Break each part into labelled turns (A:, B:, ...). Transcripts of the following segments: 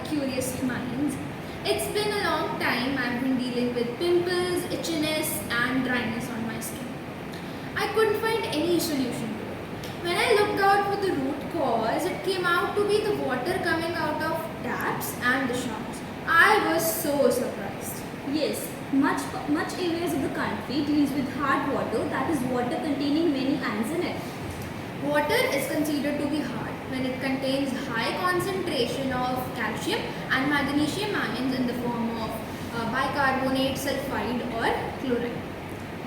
A: curious minds. It's been a long time I've been dealing with pimples, itchiness and dryness on my skin. I couldn't find any solution to it. When I looked out for the root cause, it came out to be the water coming out of taps and the showers. I was so surprised.
B: Yes, much areas of the country deals with hard water, that is water containing many ions in it.
A: Water is considered to be hard when it contains high concentration of calcium and magnesium ions in the form of bicarbonate, sulfide or chloride.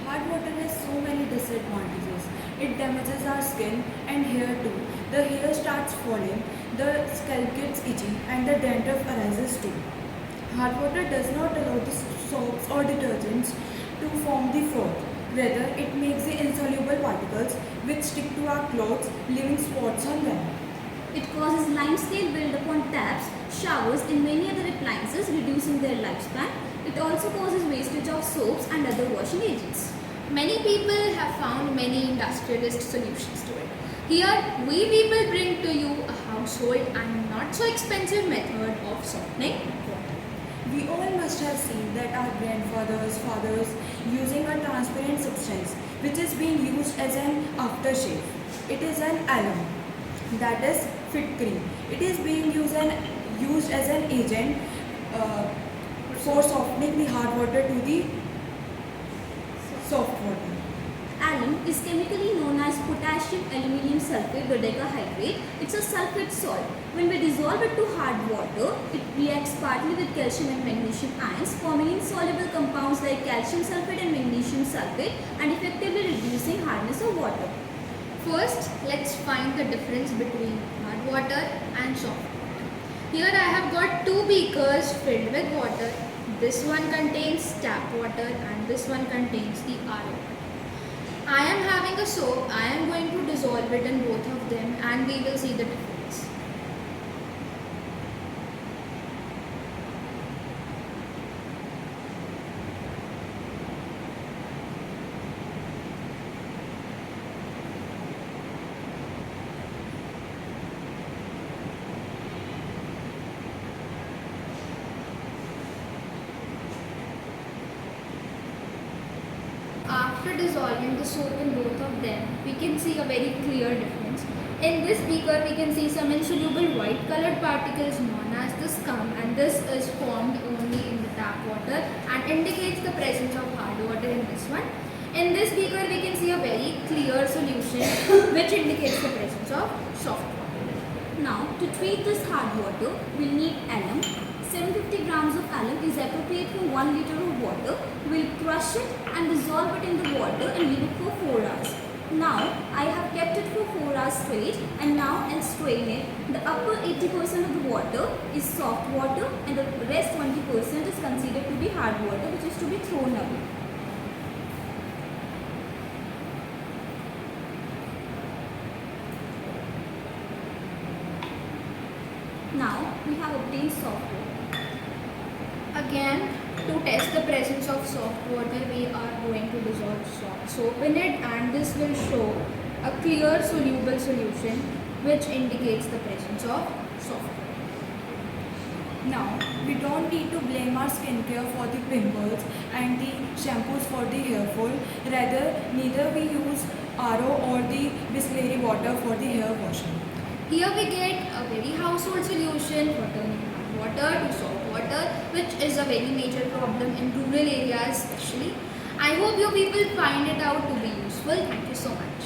C: Hard water has so many disadvantages. It damages our skin and hair too. The hair starts falling, the scalp gets itchy and the dandruff arises too. Hard water does not allow the soaps or detergents to form the froth. Rather, it makes the insoluble particles which stick to our clothes, leaving spots on them.
B: It causes limescale build upon taps, showers and many other appliances, reducing their lifespan. It also causes wastage of soaps and other washing agents.
A: Many people have found many industrialist solutions to it. Here, we people bring to you a household and not so expensive method of softening water.
C: We all must have seen that our grandfathers, fathers using a transparent substance which is being used as an aftershave. It is an alum, that is fit cream. It is being used as an agent for softening the hard water to the soft water.
B: Alum is chemically known as potassium aluminium sulfate dodecahydrate. It's a sulfate salt. When we dissolve it to hard water, it reacts partly with calcium and magnesium ions, forming insoluble compounds like calcium sulfate and magnesium sulfate and effectively reducing hardness of water.
A: First, let's find the difference between hard water and soft water. Here I have got two beakers filled with water. This one contains tap water and this one contains the RO water. I am having a soap. I am going to dissolve it in both of them and we will see the difference. After dissolving the soap in both of them, we can see a very clear difference. In this beaker, we can see some insoluble white colored particles known as the scum, and this is formed only in the tap water and indicates the presence of hard water in this one. In this beaker, we can see a very clear solution which indicates the presence of soft water.
B: Now, to treat this hard water, we'll need alum. 750 grams of alum is appropriate for 1 liter of water. We'll crush it and dissolve it in the water and leave it for 4 hours. Now, I have kept it for 4 hours straight and now I'll strain it. The upper 80% of the water is soft water and the rest 20% is considered to be hard water, which is to be thrown away. Now, we have obtained soft water.
A: Again, to test the presence of soft water, we are going to dissolve soap in it and this will show a clear soluble solution which indicates the presence of soft water.
C: Now, we don't need to blame our skincare for the pimples and the shampoos for the hair fall. Rather, neither we use RO or the Bisleri water for the hair washing.
A: Here we get a very household solution for turning hard water to soft water, which is a very major problem in rural areas especially. I hope you people find it out to be useful. Thank you so much.